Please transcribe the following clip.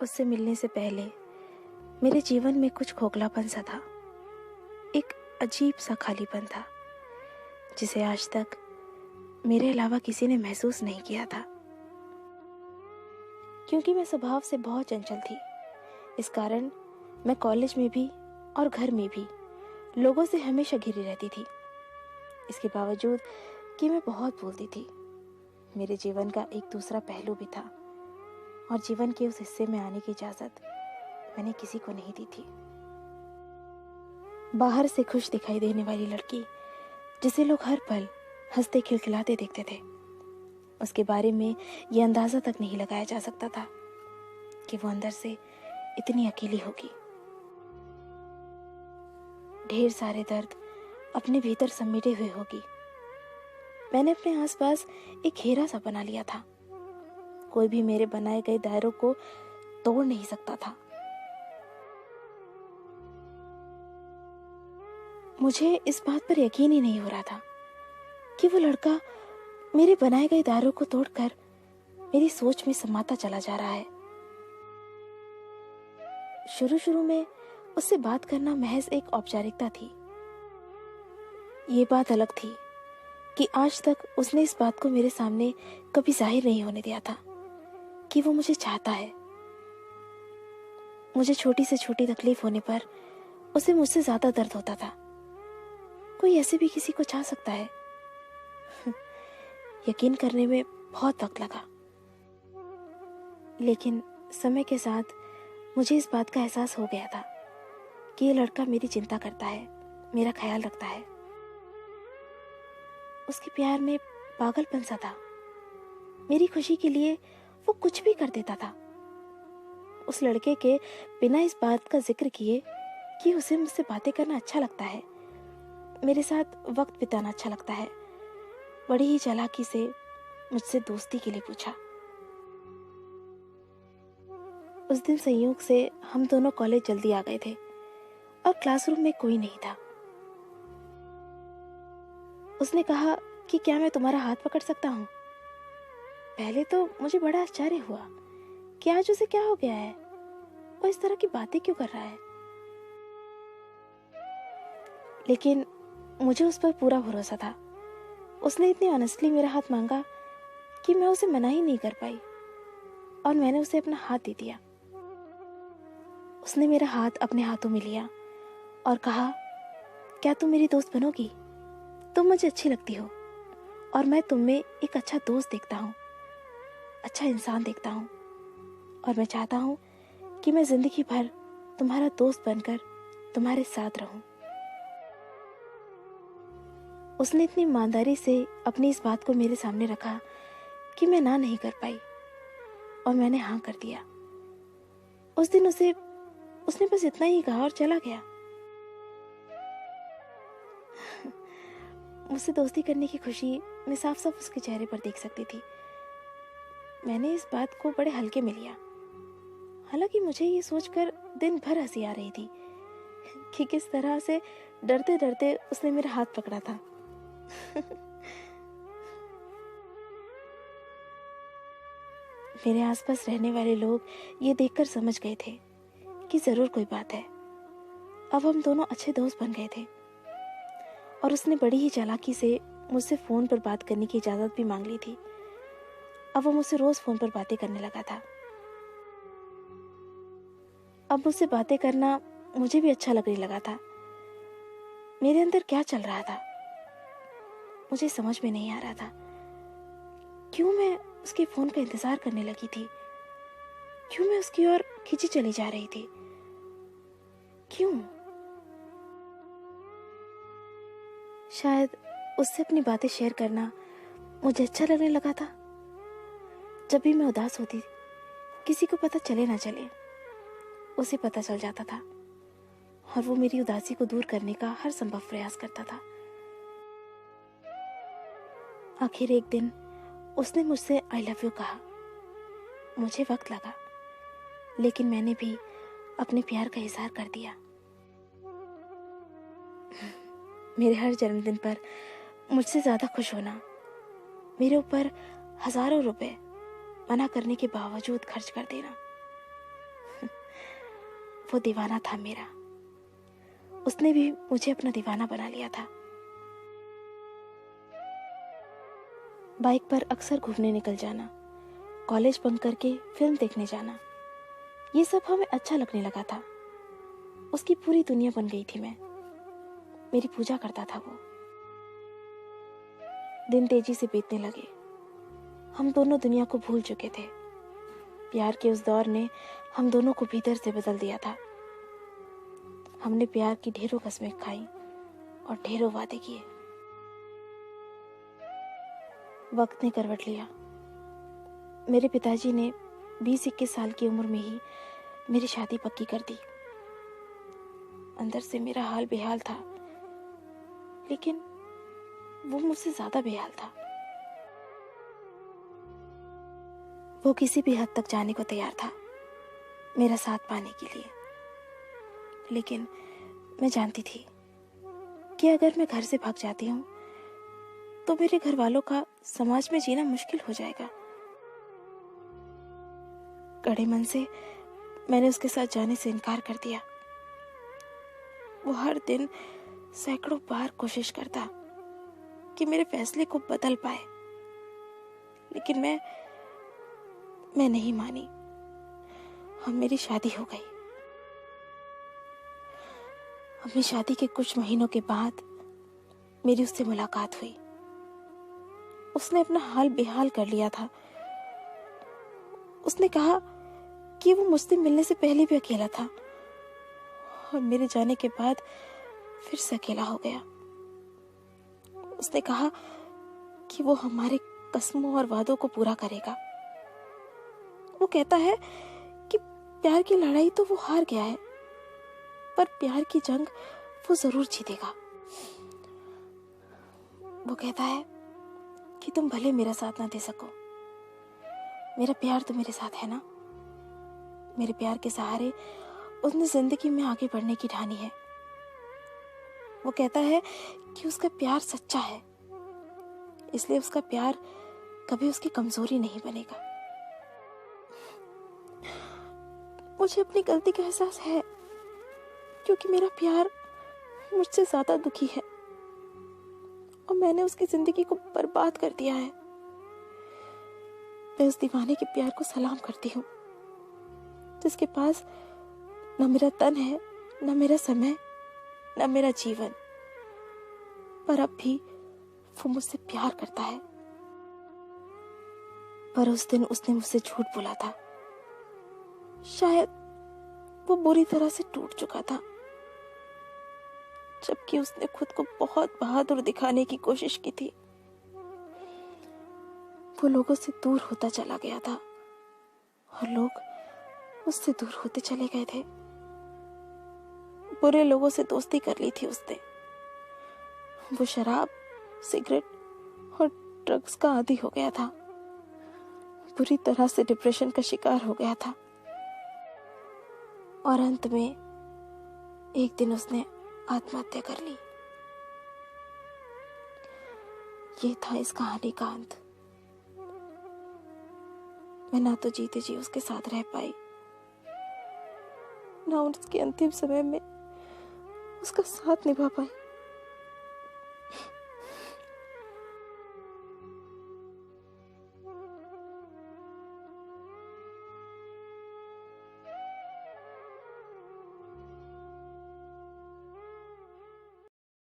उससे मिलने से पहले मेरे जीवन में कुछ खोखलापन सा था, एक अजीब सा खालीपन था जिसे आज तक मेरे अलावा किसी ने महसूस नहीं किया था। क्योंकि मैं स्वभाव से बहुत चंचल थी, इस कारण मैं कॉलेज में भी और घर में भी लोगों से हमेशा घिरी रहती थी। इसके बावजूद कि मैं बहुत बोलती थी, मेरे जीवन का एक दूसरा पहलू भी था और जीवन के उस हिस्से में आने की इजाजत मैंने किसी को नहीं दी थी। बाहर से खुश दिखाई देने वाली लड़की जिसे लोग हर पल हंसते खिलखिलाते देखते थे, उसके बारे में यह अंदाजा तक नहीं लगाया जा सकता था कि वो अंदर से इतनी अकेली होगी। ढेर सारे दर्द अपने भीतर समेटे हुए होगी। मैंने अपने आसपास एक घेरा सा बना लिया था। कोई भी मेरे बनाए गए दायरों को तोड़ नहीं सकता था। मुझे इस बात पर यकीन ही नहीं हो रहा था कि वो लड़का मेरे बनाए गए दायरों को तोड़कर मेरी सोच में समाता चला जा रहा है। शुरू शुरू में उससे बात करना महज एक औपचारिकता थी। ये बात अलग थी कि आज तक उसने इस बात को मेरे सामने कभी जाहिर नहीं होने दिया था कि वो मुझे चाहता है। मुझे छोटी से छोटी तकलीफ होने पर उसे मुझसे ज्यादा दर्द होता था। कोई ऐसे भी किसी को चाह सकता है? यकीन करने में बहुत वक्त लगा, लेकिन समय के साथ मुझे इस बात का एहसास हो गया था कि ये लड़का मेरी चिंता करता है, मेरा ख्याल रखता है। उसके प्यार में पागलपन सा था। मेरी खुशी के लिए वो कुछ भी कर देता था। उस लड़के के बिना इस बात का जिक्र किए कि उसे मुझसे बातें करना अच्छा लगता है, मेरे साथ वक्त बिताना अच्छा लगता है, बड़ी ही चालाकी से मुझसे दोस्ती के लिए पूछा। उस दिन संयोग से हम दोनों कॉलेज जल्दी आ गए थे और क्लासरूम में कोई नहीं था। उसने कहा कि क्या मैं तुम्हारा हाथ पकड़ सकता हूँ? पहले तो मुझे बड़ा आश्चर्य हुआ कि आज उसे क्या हो गया है, वो इस तरह की बातें क्यों कर रहा है। लेकिन मुझे उस पर पूरा भरोसा था। उसने इतनी ऑनेस्टली मेरा हाथ मांगा कि मैं उसे मना ही नहीं कर पाई और मैंने उसे अपना हाथ दे दिया। उसने मेरा हाथ अपने हाथों में लिया और कहा, क्या तुम मेरी दोस्त बनोगी? तुम मुझे अच्छी लगती हो और मैं तुम में एक अच्छा दोस्त देखता हूँ, अच्छा इंसान देखता हूँ, और मैं चाहता हूँ कि मैं जिंदगी भर तुम्हारा दोस्त बनकर तुम्हारे साथ रहूं। उसने इतनी ईमानदारी से अपनी इस बात को मेरे सामने रखा कि मैं ना नहीं कर पाई और मैंने हाँ कर दिया। उस दिन उसने बस इतना ही कहा और चला गया। मुझसे दोस्ती करने की खुशी मैं साफ साफ उसके चेहरे पर देख सकती थी। मैंने इस बात को बड़े हल्के में लिया, हालांकि मुझे ये सोचकर दिन भर हंसी आ रही थी कि किस तरह से डरते डरते उसने मेरा हाथ पकड़ा था। मेरे आसपास रहने वाले लोग ये देखकर समझ गए थे कि जरूर कोई बात है। अब हम दोनों अच्छे दोस्त बन गए थे और उसने बड़ी ही चालाकी से मुझसे फोन पर बात करने की इजाजत भी मांग ली थी। अब वो मुझसे रोज फोन पर बातें करने लगा था। अब मुझसे बातें करना मुझे भी अच्छा लगने लगा था। मेरे अंदर क्या चल रहा था मुझे समझ में नहीं आ रहा था। क्यों मैं उसके फोन का इंतजार करने लगी थी? क्यों मैं उसकी ओर खींची चली जा रही थी? क्यों? शायद उससे अपनी बातें शेयर करना मुझे अच्छा लगने लगा था। जब भी मैं उदास होती, किसी को पता चले ना चले, उसे पता चल जाता था और वो मेरी उदासी को दूर करने का हर संभव प्रयास करता था। आखिर एक दिन उसने मुझसे आई लव यू कहा। मुझे वक्त लगा, लेकिन मैंने भी अपने प्यार का इजहार कर दिया। मेरे हर जन्मदिन पर मुझसे ज्यादा खुश होना, मेरे ऊपर हजारों रुपए मना करने के बावजूद खर्च कर देना, वो दीवाना था मेरा। उसने भी मुझे अपना दीवाना बना लिया था। बाइक पर अक्सर घूमने निकल जाना, कॉलेज बंक करके फिल्म देखने जाना, ये सब हमें अच्छा लगने लगा था। उसकी पूरी दुनिया बन गई थी मैं। मेरी पूजा करता था वो। दिन तेजी से बीतने लगे। हम दोनों दुनिया को भूल चुके थे। प्यार के उस दौर ने हम दोनों को भीतर से बदल दिया था। हमने प्यार की ढेरों कस्में खाई और ढेरों वादे किए। वक्त ने करवट लिया। मेरे पिताजी ने 20-21 साल की उम्र में ही मेरी शादी पक्की कर दी। अंदर से मेरा हाल बेहाल था, लेकिन वो मुझसे ज्यादा बेहाल था। वो किसी भी हद तक जाने को तैयार था मेरा साथ पाने के लिए, लेकिन मैं जानती थी कि अगर मैं घर से भाग जाती हूँ तो मेरे घर वालों का समाज में जीना मुश्किल हो जाएगा। कड़े मन से मैंने उसके साथ जाने से इनकार कर दिया। वो हर दिन सैकड़ों बार कोशिश करता कि मेरे फैसले को बदल पाए, लेकिन मैं नहीं मानी। हम मेरी शादी हो गई। अपनी शादी के कुछ महीनों के बाद मेरी उससे मुलाकात हुई। उसने अपना हाल बेहाल कर लिया था। उसने कहा कि वो मुझसे मिलने से पहले भी अकेला था और मेरे जाने के बाद फिर से अकेला हो गया। उसने कहा कि वो हमारे कस्मों और वादों को पूरा करेगा। वो कहता है कि प्यार की लड़ाई तो वो हार गया है, पर प्यार की जंग वो जरूर जीतेगा। वो कहता है कि तुम भले मेरा साथ ना दे सको, मेरा प्यार तो मेरे साथ है ना। मेरे प्यार के सहारे उसने जिंदगी में आगे बढ़ने की ठानी है। वो कहता है कि उसका प्यार सच्चा है, इसलिए उसका प्यार कभी उसकी कमजोरी नहीं बनेगा। मुझे अपनी गलती का एहसास है, क्योंकि मेरा प्यार मुझसे ज्यादा दुखी है और मैंने उसकी जिंदगी को बर्बाद कर दिया है। मैं उस दीवाने के प्यार को सलाम करती हूँ, जिसके पास न मेरा तन है, न मेरा समय, न मेरा जीवन, पर अब भी वो मुझसे प्यार करता है। पर उस दिन उसने मुझसे झूठ बोला था। शायद वो बुरी तरह से टूट चुका था, जबकि उसने खुद को बहुत बहादुर दिखाने की कोशिश की थी। वो लोगों से दूर होता चला गया था और लोग उससे दूर होते चले गए थे। बुरे लोगों से दोस्ती कर ली थी उसने। वो शराब, सिगरेट और ड्रग्स का आदी हो गया था। बुरी तरह से डिप्रेशन का शिकार हो गया था और अंत में एक दिन उसने आत्महत्या कर ली। ये था इस कहानी का अंत। मैं ना तो जीते जी उसके साथ रह पाई, ना उसके अंतिम समय में उसका साथ निभा पाई।